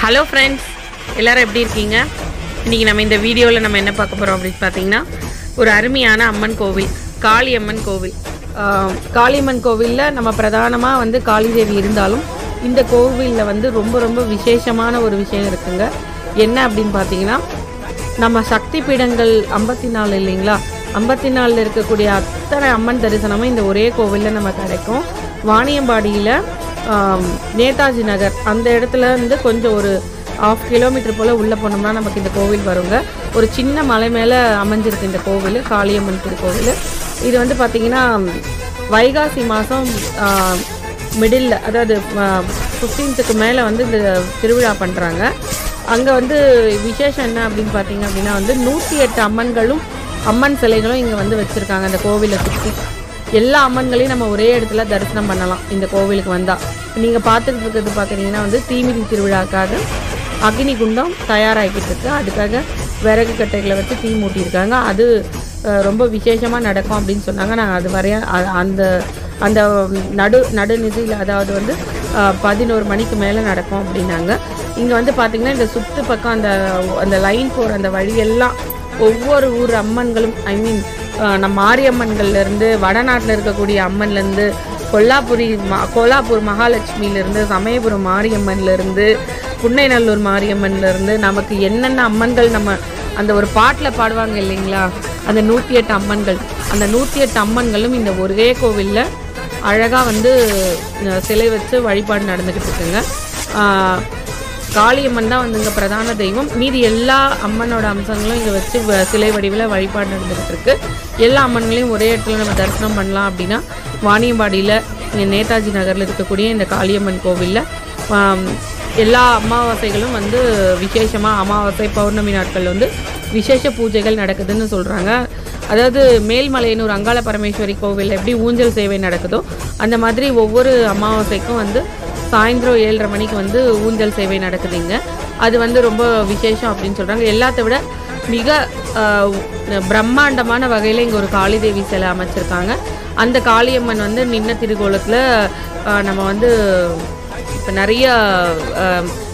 Hello friends, எல்லோரும் எப்படி இருக்கீங்க? இன்றைக்கி நம்ம இந்த வீடியோவில் நம்ம என்ன பார்க்க போகிறோம் அப்படின்னு பார்த்தீங்கன்னா, ஒரு அருமையான அம்மன் கோவில், காளியம்மன் கோவில். காளியம்மன் கோவிலில் நம்ம பிரதானமாக வந்து காளிதேவி இருந்தாலும் இந்த கோவிலில் வந்து ரொம்ப ரொம்ப விசேஷமான ஒரு விஷயம் இருக்குங்க. என்ன அப்படின்னு பார்த்தீங்கன்னா, நம்ம சக்தி பீடங்கள் 54 இல்லைங்களா, 54 இருக்கக்கூடிய அத்தனை அம்மன் தரிசனமும் இந்த ஒரே கோவிலில் நம்ம கிடைக்கும். வாணியம்பாடியில் நேதாஜி நகர் அந்த இடத்துல இருந்து கொஞ்சம் ஒரு 1/2 கிலோமீட்டர் போல் உள்ளே போனோம்னா நமக்கு இந்த கோவில் வருங்க. ஒரு சின்ன மலை மேலே அமைஞ்சிருக்கு இந்த கோவில், காளியம்மன் திருக்கோவில். இது வந்து பார்த்திங்கன்னா வைகாசி மாதம் மிடில், அதாவது 15க்கு மேலே வந்து இந்த திருவிழா பண்ணுறாங்க. அங்கே வந்து விசேஷம் என்ன அப்படின்னு பார்த்தீங்க அப்படின்னா வந்து 108 அம்மன்களும் அம்மன் சிலைகளும் இங்கே வந்து வச்சுருக்காங்க. அந்த கோவிலை சுற்றி எல்லா அம்மன்களையும் நம்ம ஒரே இடத்துல தரிசனம் பண்ணலாம் இந்த கோவிலுக்கு வந்தால். நீங்கள் பார்த்துட்டு இருக்கிறது பார்க்குறீங்கன்னா வந்து தீமிதி திருவிழாக்காக அக்னி குண்டம் தயாராகிக்கிட்டு இருக்கு. அதுக்காக விறகு கட்டைகளை வச்சு தீ மூட்டியிருக்காங்க. அது ரொம்ப விசேஷமாக நடக்கும் அப்படின்னு சொன்னாங்க. நான் அது வரைய அந்த அந்த நடுநிசையில், அதாவது வந்து 11 மணிக்கு மேலே நடக்கும் அப்படின்னாங்க. இங்கே வந்து பார்த்திங்கன்னா இந்த சுற்று பக்கம் அந்த லைன் போகிற அந்த வழியெல்லாம் ஒவ்வொரு ஊர் அம்மன்களும், நம்ம மாரியம்மன்கள்லேருந்து வடநாட்டில் இருக்கக்கூடிய அம்மன்லேருந்து கோலாப்பூர் மகாலட்சுமியிலேருந்து சமயபுரம் மாரியம்மன்லேருந்து புன்னைநல்லூர் மாரியம்மன்லேருந்து நமக்கு என்னென்ன அம்மன்கள் நம்ம அந்த ஒரு பாட்டில் பாடுவாங்க இல்லைங்களா, அந்த 108 அம்மன்கள், அந்த 108 அம்மன்களும் இந்த ஒரே கோவிலில் அழகாக வந்து சிலை வச்சு வழிபாடு நடந்துக்கிட்டு இருக்குங்க. காளியம்மன் தான் வந்து இங்கே பிரதான தெய்வம். மீதி எல்லா அம்மனோட அம்சங்களும் இங்கே வச்சு சிலை வடிவில் வழிபாடு நடந்துக்கிட்டு இருக்கு. எல்லா அம்மன்களையும் ஒரே இடத்துல நம்ம தரிசனம் பண்ணலாம் அப்படின்னா வாணியம்பாடியில் இங்கே நேதாஜி நகரில் இருக்கக்கூடிய இந்த காளியம்மன் கோவிலில் எல்லா அமாவாசைகளும் வந்து விசேஷமாக அமாவாசை பௌர்ணமி நாட்கள் வந்து விசேஷ பூஜைகள் நடக்குதுன்னு சொல்கிறாங்க. அதாவது மேல்மலையனூர் அங்காள பரமேஸ்வரி கோவிலில் எப்படி ஊஞ்சல் சேவை நடக்குதோ அந்த மாதிரி ஒவ்வொரு அமாவாசைக்கும் வந்து சாயந்தரம் 7:30 மணிக்கு வந்து ஊஞ்சல் சேவை நடக்குதுங்க. அது வந்து ரொம்ப விசேஷம் அப்படின்னு சொல்கிறாங்க. எல்லாத்த விட மிக பிரம்மாண்டமான வகையில் இங்கே ஒரு காளிதேவி சிலை அமைச்சிருக்காங்க. அந்த காளியம்மன் வந்து நின்ன திருக்கோலத்தில் நம்ம வந்து இப்போ நிறைய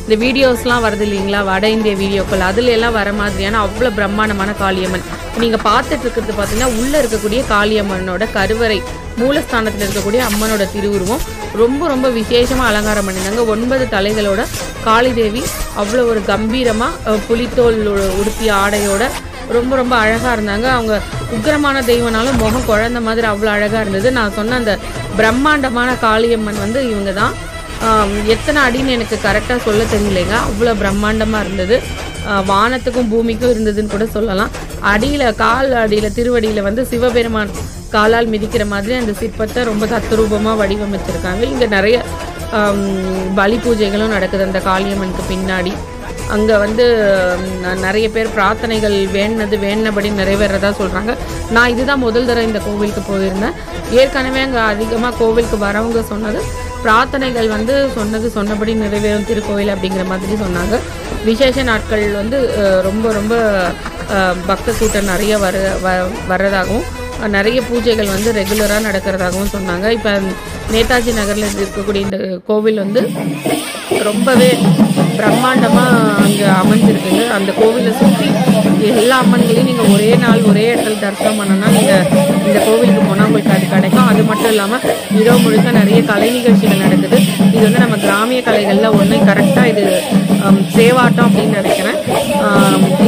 இந்த வீடியோஸ்லாம் வருது இல்லைங்களா, வட இந்திய வீடியோக்கள், அதுல எல்லாம் வர மாதிரியான அவ்வளோ பிரம்மாண்டமான காளியம்மன். நீங்கள் பார்த்துட்டு இருக்கிறது பார்த்தீங்கன்னா உள்ளே இருக்கக்கூடிய காளியம்மனோட கருவறை, மூலஸ்தானத்தில் இருக்கக்கூடிய அம்மனோட திருவுருவம் ரொம்ப ரொம்ப விசேஷமாக அலங்காரம் பண்ணியிருந்தாங்க. 9 தலைகளோட காளிதேவி அவ்வளோ ஒரு கம்பீரமாக புலித்தோல் உடுத்திய ஆடையோட ரொம்ப ரொம்ப அழகாக இருந்தாங்க. அவங்க உக்கிரமான தெய்வனாலும் முகம் குழந்த மாதிரி அவ்வளோ அழகாக இருந்தது. நான் சொன்ன அந்த பிரம்மாண்டமான காளியம்மன் வந்து இவங்க தான். எத்தனை அடின்னு எனக்கு கரெக்டாக சொல்ல தெரியலைங்க, அவ்வளோ பிரம்மாண்டமாக இருந்தது. வானத்துக்கும் பூமிக்கும் இருந்ததுன்னு கூட சொல்லலாம். கால் அடியில் திருவடியில் வந்து சிவபெருமான் காலால் மிதிக்கிற மாதிரி அந்த சிற்பத்தை ரொம்ப தத்ரூபமாக வடிவமைச்சிருக்காங்க. இங்கே நிறைய பலி பூஜைகளும் நடக்குது அந்த காளியம்மனுக்கு பின்னாடி. அங்கே வந்து நிறைய பேர் பிரார்த்தனைகள் வேண்டினபடி நிறைவேறதா சொல்கிறாங்க. நான் இதுதான் முதல் தடவை இந்த கோவிலுக்கு போயிருந்தேன். ஏற்கனவே அங்கே அதிகமாக கோவிலுக்கு வரவங்க சொன்னது பிரார்த்தனைகள் வந்து சொன்னபடி நிறைவேறும் திருக்கோவில் அப்படிங்கிற மாதிரி சொன்னாங்க. விசேஷ நாட்கள் வந்து ரொம்ப ரொம்ப பக்த கூட்டம் நிறைய வர்றதாகவும் நிறைய பூஜைகள் வந்து ரெகுலராக நடக்கிறதாகவும் சொன்னாங்க. இப்போ நேதாஜி நகரில் இருக்கக்கூடிய இந்த கோவில் வந்து ரொம்பவே பிரம்மாண்டமாக அங்கே அமைஞ்சிருக்குங்க. அந்த கோவிலை சுற்றி எல்லா அம்மன்களையும் நீங்கள் ஒரே நாள் ஒரே இடத்துல தரிசனம் பண்ணோன்னா நீங்கள் இந்த கோவிலுக்கு போனால் உங்களுக்கு அது கிடைக்கும். அது மட்டும் இல்லாமல் இரவு முழுக்க நிறைய கலை நிகழ்ச்சிகள் நடக்குது. இது வந்து நம்ம கிராமிய கலைகளில் ஒன்று கரெக்டாக இது சேவாட்டம் அப்படின்னு நினைக்கிறேன்.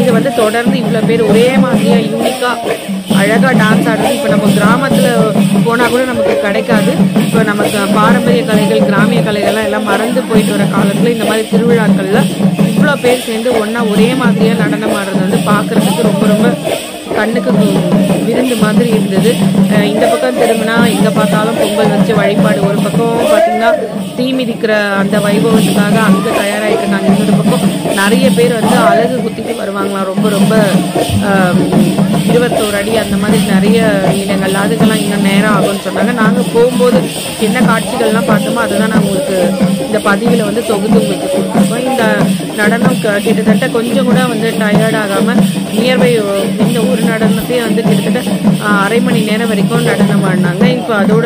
இது வந்து தொடர்ந்து இவ்வளோ பேர் ஒரே மாதிரியாக யூனிக்காக அழகாக டான்ஸ் ஆடுறது இப்போ நம்ம கிராமத்தில் போனால் கூட நமக்கு கிடைக்காது. இப்போ நமக்கு பாரம்பரிய கலைகள், கிராமிய கலைகள்லாம் எல்லாம் மறந்து போயிட்டு வர காலத்தில் இந்த மாதிரி திருவிழாக்களில் இவ்வளோ பேர் சேர்ந்து ஒன்றா ஒரே மாதிரியாக நடனம் ஆடுறது வந்து பார்க்குறதுக்கு ரொம்ப ரொம்ப கண்ணுக்கு விருந்து மாதிரி இருந்தது. இந்த பக்கம் திரும்பினா எங்கே பார்த்தாலும் பொங்கல் வச்சு வழிபாடு, ஒரு பக்கம் பார்த்திங்கன்னா தீ மிதிக்கிற அந்த வைபவத்துக்காக அங்கே தயாராகிட்டு இருக்காங்க. இன்னொரு பக்கம் நிறைய பேர் வந்து அழகு குத்திட்டு வருவாங்களாம். ரொம்ப ரொம்ப 21 அடி அந்த மாதிரி நிறைய நீளங்கள், அதுக்கெல்லாம் இன்னும் நேரம் ஆகும்னு சொன்னாங்க. நாங்கள் போகும்போது என்ன காட்சிகள்லாம் பார்த்தோமோ அதுதான் நான் உங்களுக்கு இந்த பதிவில் வந்து தொகுத்து உங்களுக்கு கொடுத்துருக்கோம். நடனம் கிட்டத்தட்ட கொஞ்சம் கூட வந்து டயர்ட் ஆகாமல் நியர்பை இந்த ஒரு நடனத்தையே வந்து கிட்டத்தட்ட அரை மணி நேரம் வரைக்கும் நடனம் ஆடினாங்க. இப்போ அதோட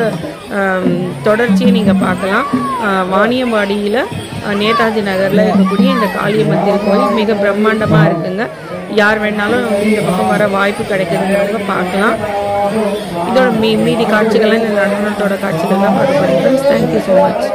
தொடர்ச்சியை நீங்கள் பார்க்கலாம். வாணியம்பாடியில் நேதாஜி நகரில் இருக்கக்கூடிய இந்த காளியம்மன் திருக்கோயில் மிக பிரம்மாண்டமாக இருக்குங்க. யார் வேணாலும் இந்த பக்கம் வர வாய்ப்பு கிடைக்கிறதுனால பார்க்கலாம். இதோட மீதி காட்சிகள்லாம் இந்த நடனத்தோட காட்சிகள்லாம் பார்க்க போகிறேன். Thank you so much.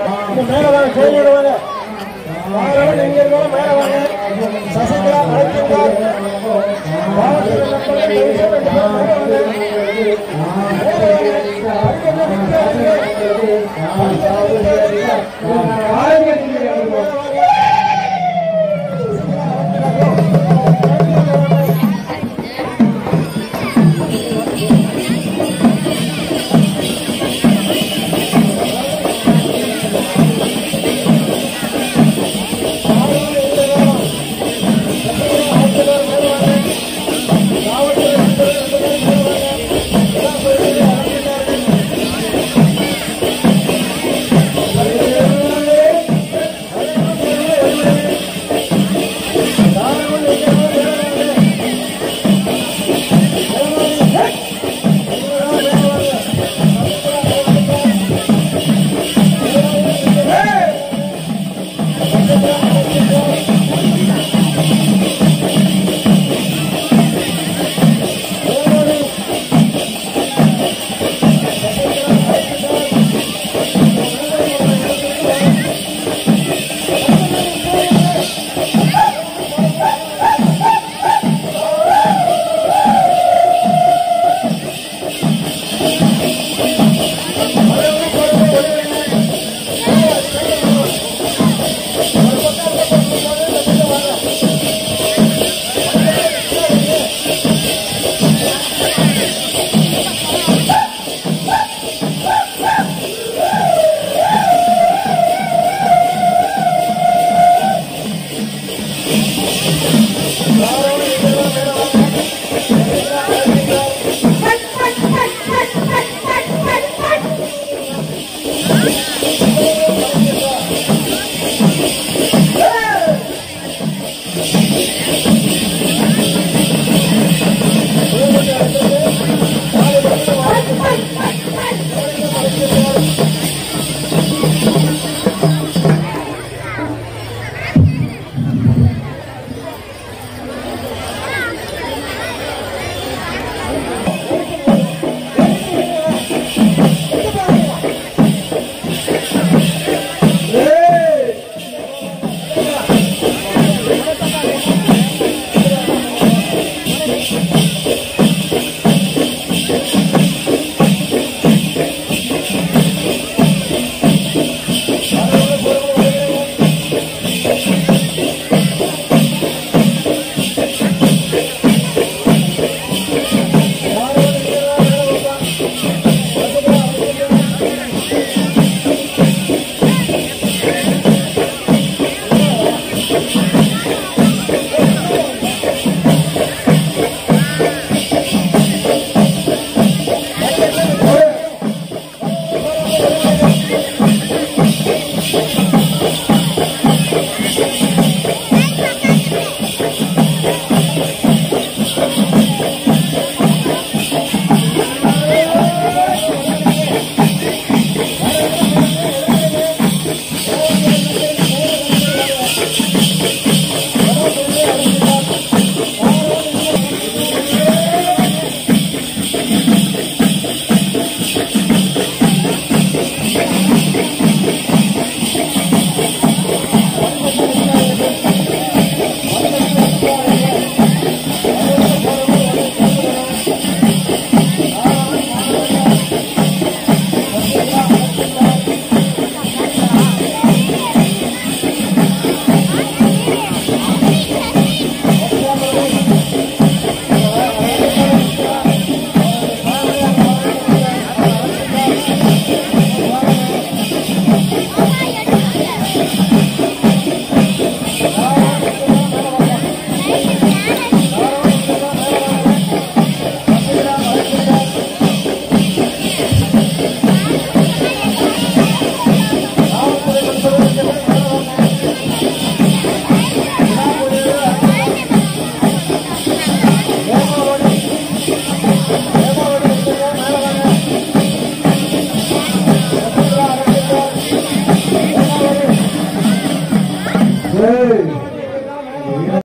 நன்றி.